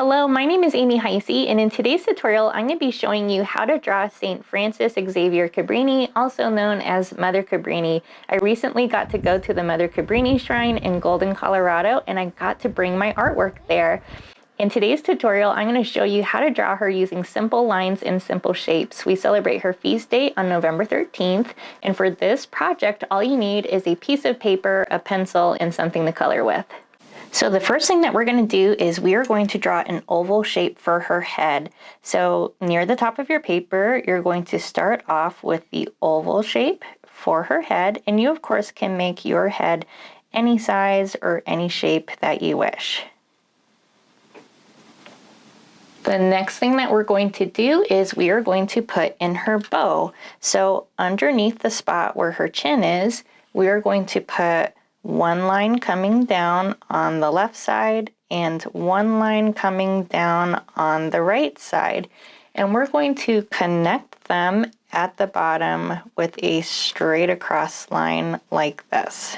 Hello, my name is Amy Heyse, and in today's tutorial, I'm going to be showing you how to draw Saint Frances Xavier Cabrini, also known as Mother Cabrini. I recently got to go to the Mother Cabrini Shrine in Golden, Colorado, and I got to bring my artwork there. In today's tutorial, I'm going to show you how to draw her using simple lines and simple shapes. We celebrate her feast date on November 13th, and for this project, all you need is a piece of paper, a pencil, and something to color with. So the first thing that we're going to do is we are going to draw an oval shape for her head. So near the top of your paper, you're going to start off with the oval shape for her head, and you of course can make your head any size or any shape that you wish. The next thing that we're going to do is we are going to put in her bow. So underneath the spot where her chin is, we are going to put one line coming down on the left side and one line coming down on the right side. And we're going to connect them at the bottom with a straight across line like this.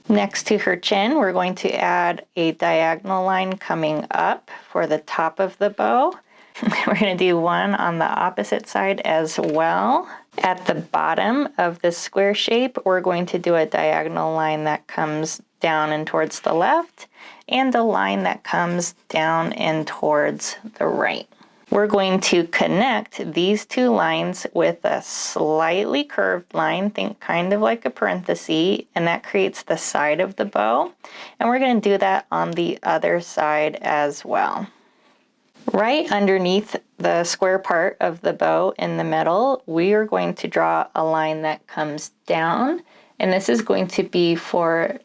Next to her chin, we're going to add a diagonal line coming up for the top of the bow. We're going to do one on the opposite side as well. At the bottom of the square shape, we're going to do a diagonal line that comes down and towards the left, and a line that comes down and towards the right. We're going to connect these two lines with a slightly curved line, think kind of like a parenthesis, and that creates the side of the bow. And we're going to do that on the other side as well. Right underneath the square part of the bow in the middle, we are going to draw a line that comes down, and this is going to be for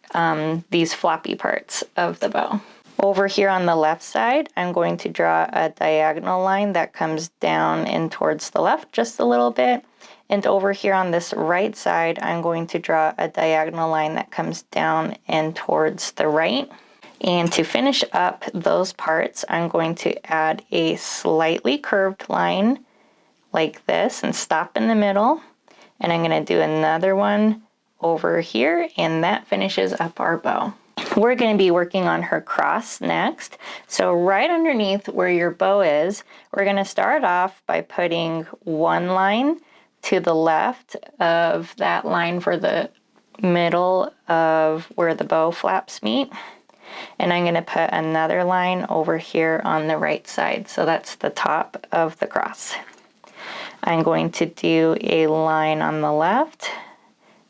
these floppy parts of the bow. Over here on the left side, I'm going to draw a diagonal line that comes down and towards the left just a little bit. And over here on this right side, I'm going to draw a diagonal line that comes down and towards the right. And to finish up those parts, I'm going to add a slightly curved line like this and stop in the middle. And I'm going to do another one over here, and that finishes up our bow. We're going to be working on her cross next. So right underneath where your bow is, we're going to start off by putting one line to the left of that line for the middle of where the bow flaps meet. And I'm going to put another line over here on the right side. So that's the top of the cross. I'm going to do a line on the left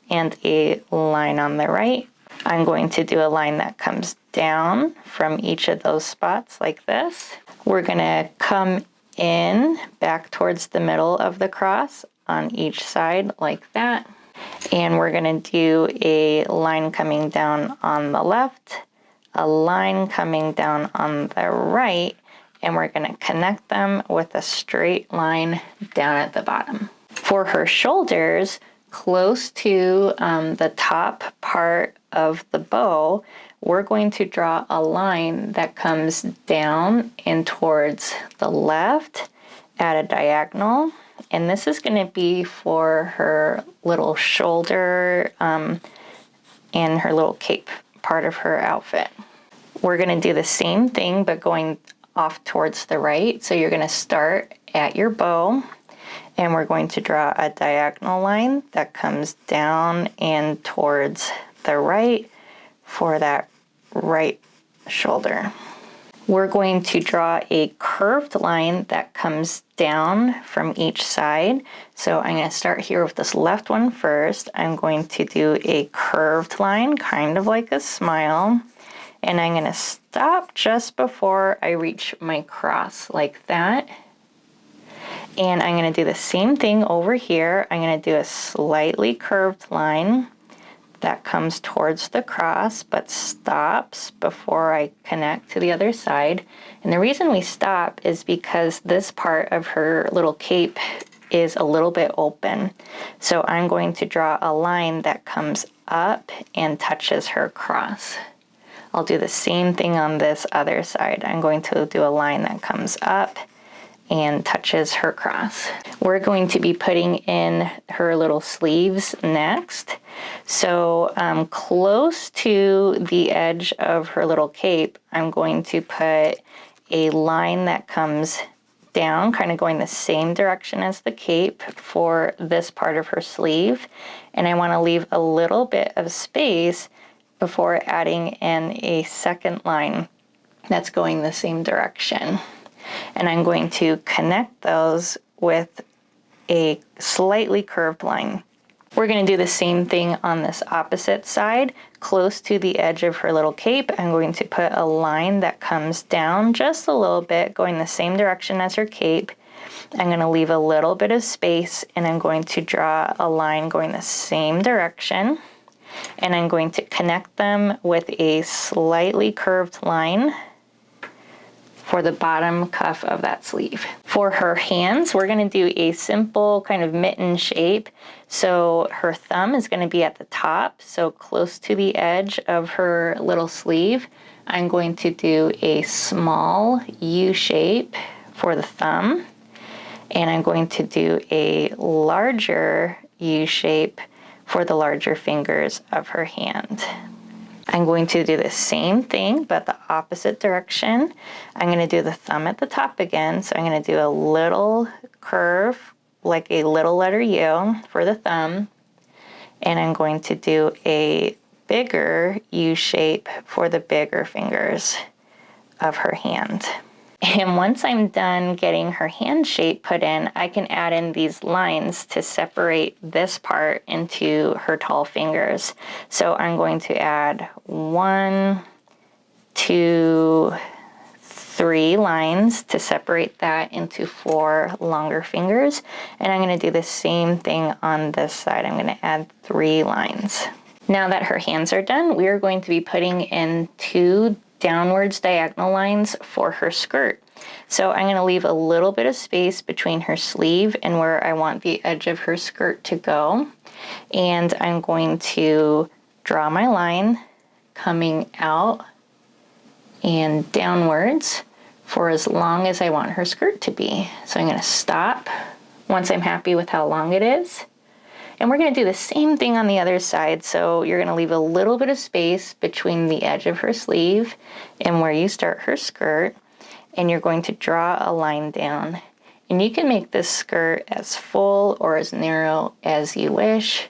and a line on the right. I'm going to do a line that comes down from each of those spots like this. We're going to come in back towards the middle of the cross on each side like that. And we're going to do a line coming down on the left, a line coming down on the right, and we're going to connect them with a straight line down at the bottom. For her shoulders, close to the top part of the bow, we're going to draw a line that comes down and towards the left at a diagonal. And this is going to be for her little shoulder and her little cape part of her outfit. We're going to do the same thing, but going off towards the right. So you're going to start at your bow, and we're going to draw a diagonal line that comes down and towards the right for that right shoulder. We're going to draw a curved line that comes down from each side. So I'm going to start here with this left one first. I'm going to do a curved line, kind of like a smile. And I'm going to stop just before I reach my cross like that. And I'm going to do the same thing over here. I'm going to do a slightly curved line that comes towards the cross but stops before I connect to the other side. And the reason we stop is because this part of her little cape is a little bit open. So I'm going to draw a line that comes up and touches her cross. I'll do the same thing on this other side. I'm going to do a line that comes up and touches her cross. We're going to be putting in her little sleeves next. So close to the edge of her little cape, I'm going to put a line that comes down, kind of going the same direction as the cape for this part of her sleeve. And I want to leave a little bit of space before adding in a second line that's going the same direction. And I'm going to connect those with a slightly curved line. We're going to do the same thing on this opposite side. Close to the edge of her little cape, I'm going to put a line that comes down just a little bit, going the same direction as her cape. I'm going to leave a little bit of space, and I'm going to draw a line going the same direction. And I'm going to connect them with a slightly curved line for the bottom cuff of that sleeve. For her hands, we're going to do a simple kind of mitten shape. So her thumb is going to be at the top, so close to the edge of her little sleeve. I'm going to do a small U shape for the thumb, and I'm going to do a larger U shape for the larger fingers of her hand. I'm going to do the same thing, but the opposite direction. I'm going to do the thumb at the top again. So I'm going to do a little curve, like a little letter U for the thumb. And I'm going to do a bigger U shape for the bigger fingers of her hand. And once I'm done getting her hand shape put in, I can add in these lines to separate this part into her tall fingers. So I'm going to add 1, 2, 3 lines to separate that into 4 longer fingers. And I'm going to do the same thing on this side. I'm going to add 3 lines. Now that her hands are done, we are going to be putting in 2 downwards diagonal lines for her skirt. So I'm going to leave a little bit of space between her sleeve and where I want the edge of her skirt to go. And I'm going to draw my line coming out and downwards for as long as I want her skirt to be. So I'm going to stop once I'm happy with how long it is. And we're going to do the same thing on the other side. So you're going to leave a little bit of space between the edge of her sleeve and where you start her skirt. And you're going to draw a line down. And you can make this skirt as full or as narrow as you wish.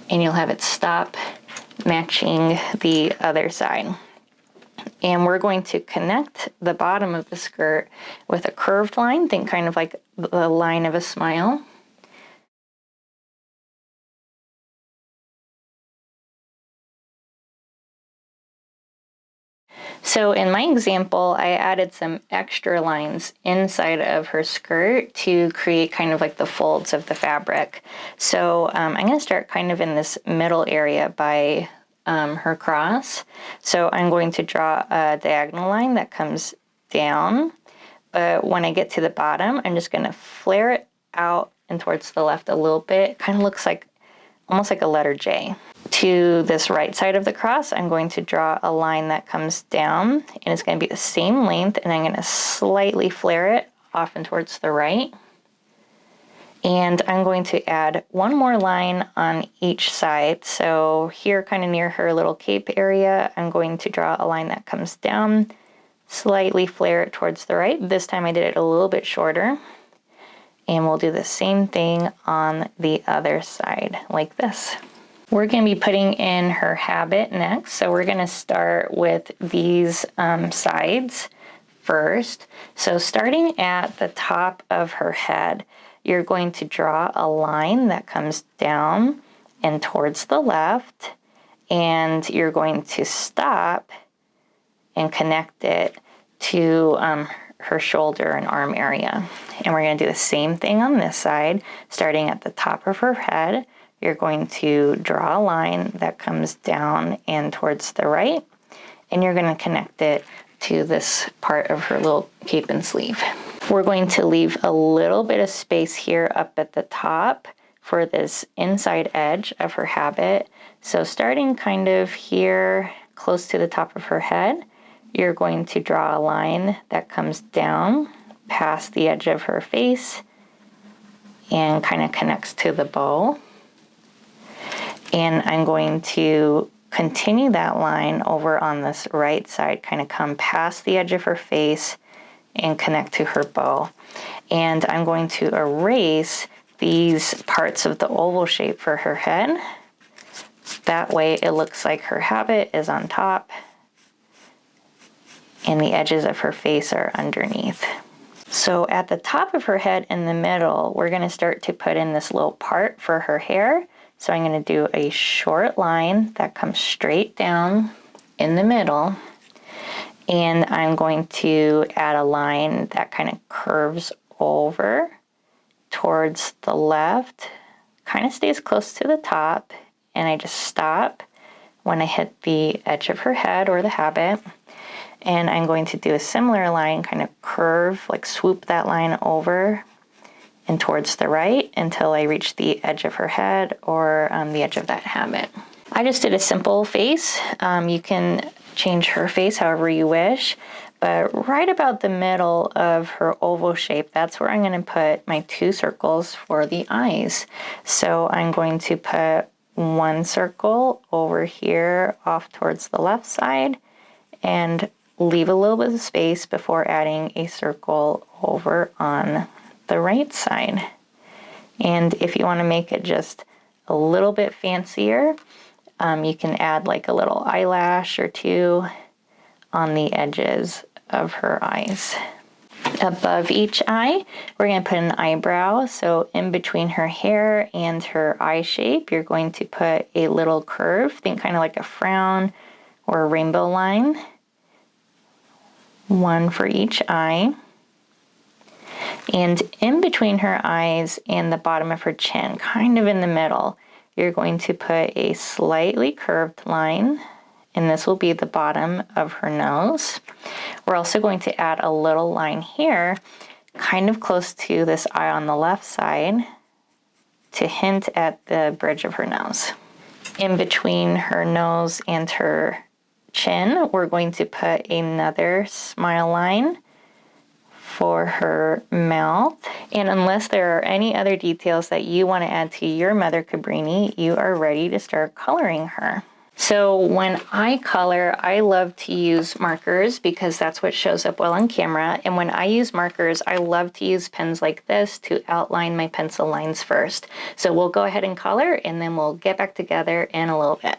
And you'll have it stop matching the other side. And we're going to connect the bottom of the skirt with a curved line. Think kind of like the line of a smile. So in my example, I added some extra lines inside of her skirt to create kind of like the folds of the fabric. So I'm going to start kind of in this middle area by her cross. So I'm going to draw a diagonal line that comes down. But when I get to the bottom, I'm just going to flare it out and towards the left a little bit. It kind of looks like almost like a letter J. To this right side of the cross, I'm going to draw a line that comes down, and it's going to be the same length, and I'm going to slightly flare it off and towards the right. And I'm going to add one more line on each side. So here, kind of near her little cape area, I'm going to draw a line that comes down, slightly flare it towards the right. This time I did it a little bit shorter. And we'll do the same thing on the other side, like this. We're going to be putting in her habit next. So we're going to start with these sides first. So starting at the top of her head, you're going to draw a line that comes down and towards the left. And you're going to stop and connect it to her shoulder and arm area. And we're going to do the same thing on this side. Starting at the top of her head, you're going to draw a line that comes down and towards the right, and you're going to connect it to this part of her little cape and sleeve. We're going to leave a little bit of space here up at the top for this inside edge of her habit. So starting kind of here close to the top of her head, you're going to draw a line that comes down past the edge of her face and kind of connects to the bow. And I'm going to continue that line over on this right side, kind of come past the edge of her face and connect to her bow. And I'm going to erase these parts of the oval shape for her head. That way it looks like her habit is on top and the edges of her face are underneath. So at the top of her head in the middle, we're going to start to put in this little part for her hair. So I'm going to do a short line that comes straight down in the middle. And I'm going to add a line that kind of curves over towards the left, kind of stays close to the top, and I just stop when I hit the edge of her head or the habit. And I'm going to do a similar line, kind of curve, like swoop that line over and towards the right until I reach the edge of her head or the edge of that habit. I just did a simple face. You can change her face however you wish, but right about the middle of her oval shape, that's where I'm going to put my 2 circles for the eyes. So I'm going to put 1 circle over here off towards the left side and leave a little bit of space before adding a circle over on the right side. And if you want to make it just a little bit fancier, you can add like a little eyelash or 2 on the edges of her eyes. Above each eye, we're going to put an eyebrow. So in between her hair and her eye shape, you're going to put a little curve, think kind of like a frown or a rainbow line. 1 for each eye. And in between her eyes and the bottom of her chin, kind of in the middle, you're going to put a slightly curved line, and this will be the bottom of her nose. We're also going to add a little line here, kind of close to this eye on the left side, to hint at the bridge of her nose. In between her nose and her chin, we're going to put another smile line for her mouth. And unless there are any other details that you want to add to your Mother Cabrini, you are ready to start coloring her. So when I color, I love to use markers because that's what shows up well on camera. And when I use markers, I love to use pens like this to outline my pencil lines first. So we'll go ahead and color and then we'll get back together in a little bit.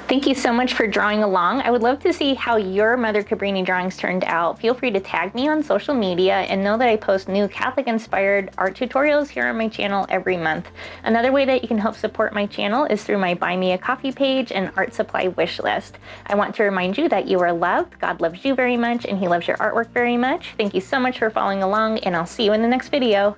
Thank you so much for drawing along. I would love to see how your Mother Cabrini drawings turned out. Feel free to tag me on social media and know that I post new Catholic-inspired art tutorials here on my channel every month. Another way that you can help support my channel is through my Buy Me a Coffee page and art supply wish list. I want to remind you that you are loved, God loves you very much, and He loves your artwork very much. Thank you so much for following along, and I'll see you in the next video.